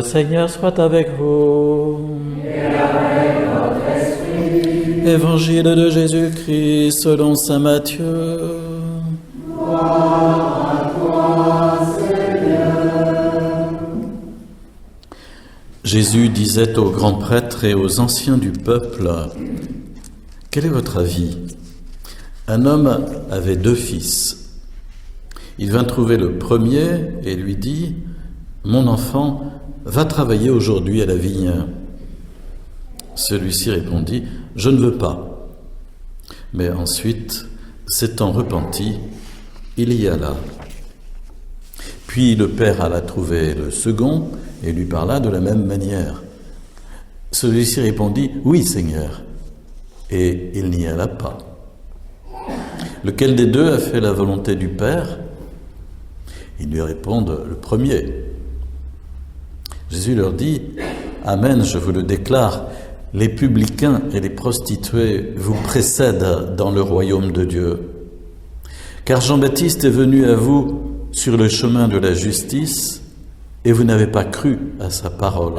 Le Seigneur soit avec vous. Et avec votre esprit. Évangile de Jésus-Christ selon saint Matthieu. Gloire à toi, Seigneur. Jésus disait aux grands prêtres et aux anciens du peuple: quel est votre avis? Un homme avait 2 fils. Il vint trouver le premier et lui dit: mon enfant, va travailler aujourd'hui à la vigne. Celui-ci répondit: je ne veux pas. Mais ensuite, s'étant repenti, il y alla. Puis le père alla trouver le second et lui parla de la même manière. Celui-ci répondit: oui, Seigneur. Et il n'y alla pas. Lequel des 2 a fait la volonté du Père? Ils lui répondent: le premier. Jésus leur dit: amen, je vous le déclare, les publicains et les prostituées vous précèdent dans le royaume de Dieu. Car Jean-Baptiste est venu à vous sur le chemin de la justice, et vous n'avez pas cru à sa parole.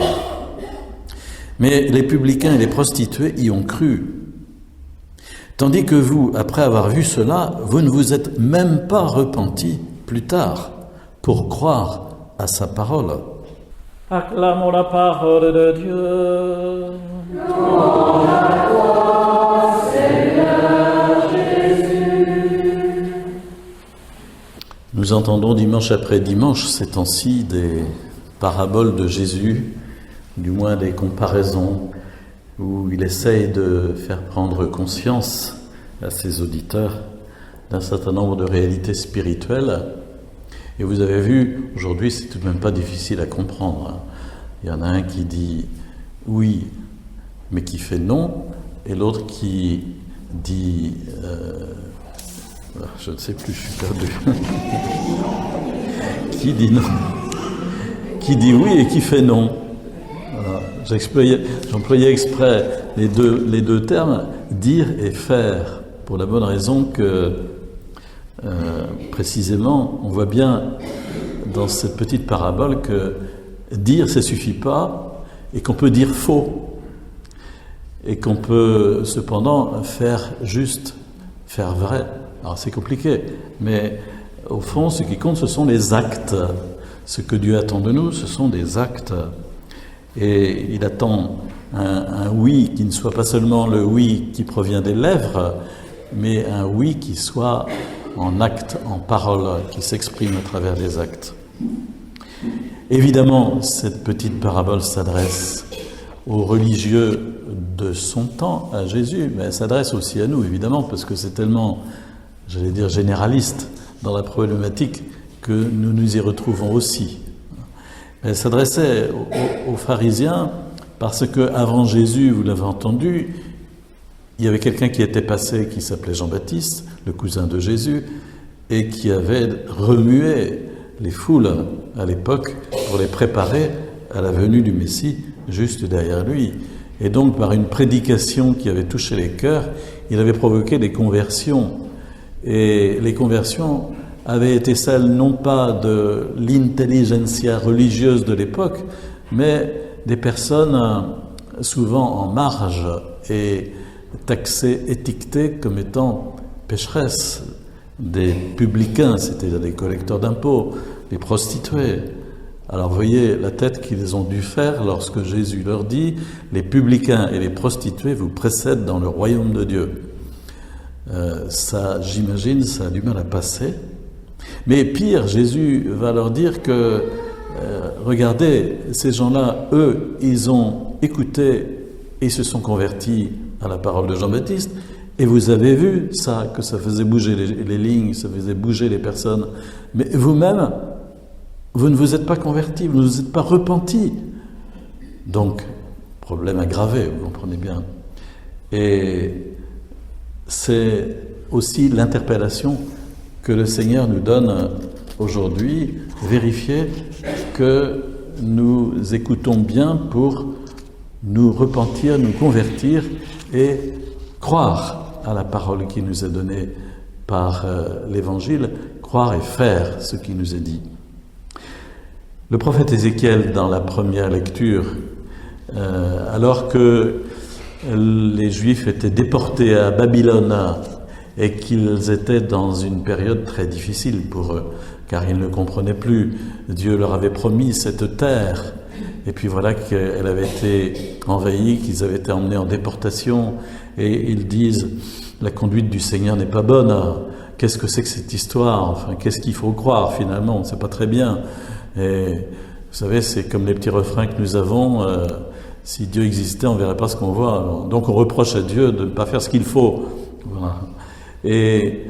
Mais les publicains et les prostituées y ont cru. Tandis que vous, après avoir vu cela, vous ne vous êtes même pas repentis plus tard pour croire à sa parole. Acclamons la parole de Dieu. Gloire à toi, Seigneur Jésus. Nous entendons dimanche après dimanche ces temps-ci des paraboles de Jésus, du moins des comparaisons, où il essaye de faire prendre conscience à ses auditeurs d'un certain nombre de réalités spirituelles. Et vous avez vu, aujourd'hui, c'est tout de même pas difficile à comprendre. Il y en a un qui dit oui, mais qui fait non, et l'autre qui dit je ne sais plus, je suis perdu. Qui dit non, qui dit oui et qui fait non. Voilà. J'employais exprès les deux termes, dire et faire, pour la bonne raison que précisément, on voit bien dans cette petite parabole que dire, ça ne suffit pas, et qu'on peut dire faux, et qu'on peut cependant faire juste, faire vrai. Alors c'est compliqué, mais au fond, ce qui compte, ce sont les actes. Ce que Dieu attend de nous, ce sont des actes. Et il attend un oui qui ne soit pas seulement le oui qui provient des lèvres, mais un oui qui soit en acte, en parole, qui s'exprime à travers les actes. Évidemment, cette petite parabole s'adresse aux religieux de son temps, à Jésus, mais elle s'adresse aussi à nous, évidemment, parce que c'est tellement, j'allais dire, généraliste dans la problématique que nous nous y retrouvons aussi. Elle s'adressait aux pharisiens parce qu'avant Jésus, vous l'avez entendu, il y avait quelqu'un qui était passé qui s'appelait Jean-Baptiste, le cousin de Jésus, et qui avait remué les foules à l'époque pour les préparer à la venue du Messie juste derrière lui. Et donc, par une prédication qui avait touché les cœurs, il avait provoqué des conversions. Et les conversions avaient été celles non pas de l'intelligentsia religieuse de l'époque, mais des personnes souvent en marge et taxées, étiquetées comme étant pécheresses, des publicains, c'est-à-dire des collecteurs d'impôts, des prostituées. Alors voyez la tête qu'ils ont dû faire lorsque Jésus leur dit « Les publicains et les prostituées vous précèdent dans le royaume de Dieu ». Ça, j'imagine, ça a du mal à passer. Mais pire, Jésus va leur dire que, regardez, ces gens-là, eux, ils ont écouté et se sont convertis à la parole de Jean-Baptiste, et vous avez vu ça, que ça faisait bouger les lignes, ça faisait bouger les personnes. Mais vous-même, vous ne vous êtes pas convertis, vous ne vous êtes pas repentis. Donc, problème aggravé, vous comprenez bien. Et c'est aussi l'interpellation que le Seigneur nous donne aujourd'hui, vérifier que nous écoutons bien pour nous repentir, nous convertir et croire à la parole qui nous est donnée par l'Évangile, croire et faire ce qui nous est dit. Le prophète Ézéchiel, dans la première lecture, alors que les Juifs étaient déportés à Babylone et qu'ils étaient dans une période très difficile pour eux, car ils ne comprenaient plus. Dieu leur avait promis cette terre, et puis voilà qu'elle avait été envahie, qu'ils avaient été emmenés en déportation, et ils disent « La conduite du Seigneur n'est pas bonne, qu'est-ce que c'est que cette histoire? Enfin, qu'est-ce qu'il faut croire finalement? On ne sait pas très bien. » Et vous savez, c'est comme les petits refrains que nous avons, si Dieu existait, on ne verrait pas ce qu'on voit. Donc on reproche à Dieu de ne pas faire ce qu'il faut. Voilà. Et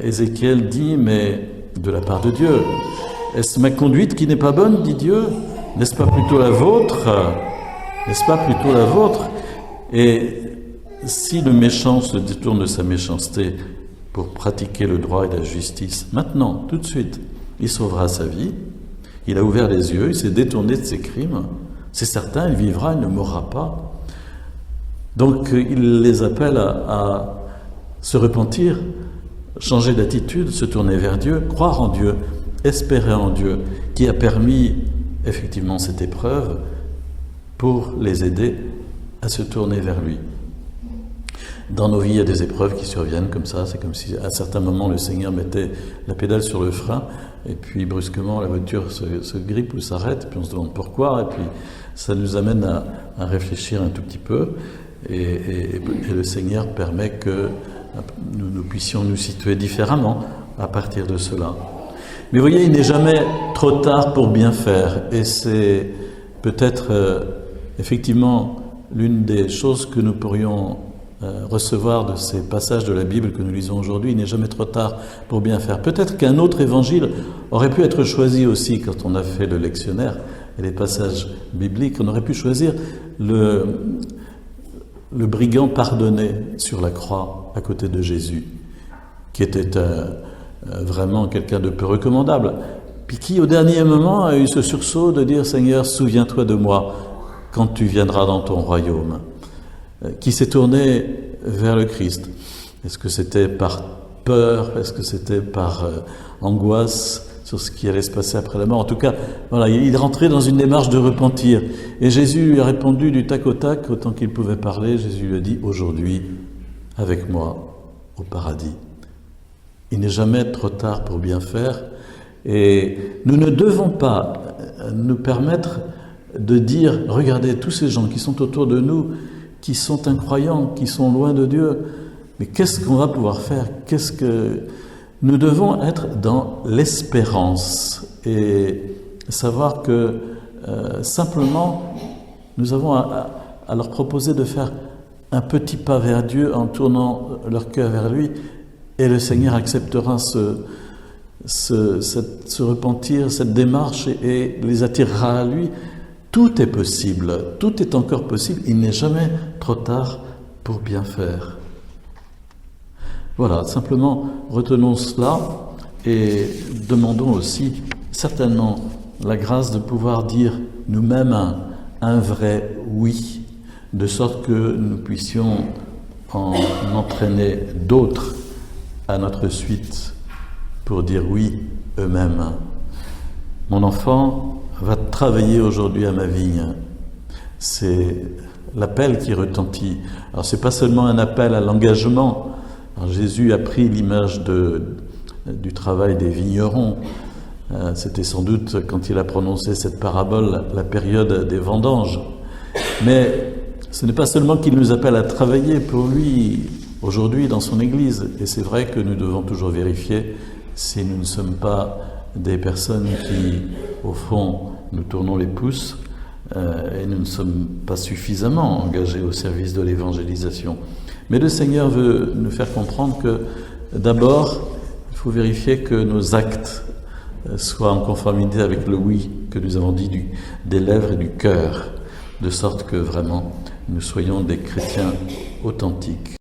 Ézéchiel dit, mais de la part de Dieu, est-ce ma conduite qui n'est pas bonne, dit Dieu? N'est-ce pas plutôt la vôtre? N'est-ce pas plutôt la vôtre? Et si le méchant se détourne de sa méchanceté pour pratiquer le droit et la justice, maintenant, tout de suite, il sauvera sa vie. Il a ouvert les yeux, il s'est détourné de ses crimes. C'est certain, il vivra, il ne mourra pas. Donc il les appelle à se repentir, changer d'attitude, se tourner vers Dieu, croire en Dieu, espérer en Dieu, qui a permis effectivement cette épreuve pour les aider à se tourner vers lui. Dans nos vies, il y a des épreuves qui surviennent comme ça. C'est comme si à certains moments le Seigneur mettait la pédale sur le frein et puis brusquement la voiture se grippe ou s'arrête, puis on se demande pourquoi, et puis ça nous amène à réfléchir un tout petit peu, et le Seigneur permet que nous puissions nous situer différemment à partir de cela. Mais vous voyez, il n'est jamais trop tard pour bien faire, et c'est peut-être effectivement l'une des choses que nous pourrions recevoir de ces passages de la Bible que nous lisons aujourd'hui. Il n'est jamais trop tard pour bien faire. Peut-être qu'un autre évangile aurait pu être choisi aussi quand on a fait le lectionnaire et les passages bibliques. On aurait pu choisir le brigand pardonné sur la croix à côté de Jésus, qui était vraiment quelqu'un de peu recommandable, puis qui au dernier moment a eu ce sursaut de dire « Seigneur, souviens-toi de moi quand tu viendras dans ton royaume », qui s'est tourné vers le Christ. Est-ce que c'était par peur? Est-ce que c'était par angoisse sur ce qui allait se passer après la mort? En tout cas, voilà, il rentrait dans une démarche de repentir. Et Jésus lui a répondu du tac au tac, autant qu'il pouvait parler. Jésus lui a dit « Aujourd'hui, avec moi, au paradis ». Il n'est jamais trop tard pour bien faire. Et nous ne devons pas nous permettre de dire « Regardez, tous ces gens qui sont autour de nous, qui sont incroyants, qui sont loin de Dieu, mais qu'est-ce qu'on va pouvoir faire? Nous devons être dans l'espérance et savoir que simplement nous avons à leur proposer de faire un petit pas vers Dieu en tournant leur cœur vers lui, et le Seigneur acceptera ce repentir, cette démarche, et les attirera à lui. Tout est possible, tout est encore possible, il n'est jamais trop tard pour bien faire. Voilà, simplement retenons cela et demandons aussi certainement la grâce de pouvoir dire nous-mêmes un vrai oui, de sorte que nous puissions en entraîner d'autres à notre suite pour dire oui eux-mêmes. Mon enfant va travailler aujourd'hui à ma vigne. C'est l'appel qui retentit. Alors c'est pas seulement un appel à l'engagement. Alors, Jésus a pris l'image du travail des vignerons. C'était sans doute, quand il a prononcé cette parabole, la période des vendanges. Mais ce n'est pas seulement qu'il nous appelle à travailler pour lui aujourd'hui dans son Église. Et c'est vrai que nous devons toujours vérifier si nous ne sommes pas des personnes qui, au fond, nous tournons les pouces et nous ne sommes pas suffisamment engagés au service de l'évangélisation. Mais le Seigneur veut nous faire comprendre que, d'abord, il faut vérifier que nos actes soient en conformité avec le oui que nous avons dit des lèvres et du cœur, de sorte que vraiment nous soyons des chrétiens authentiques.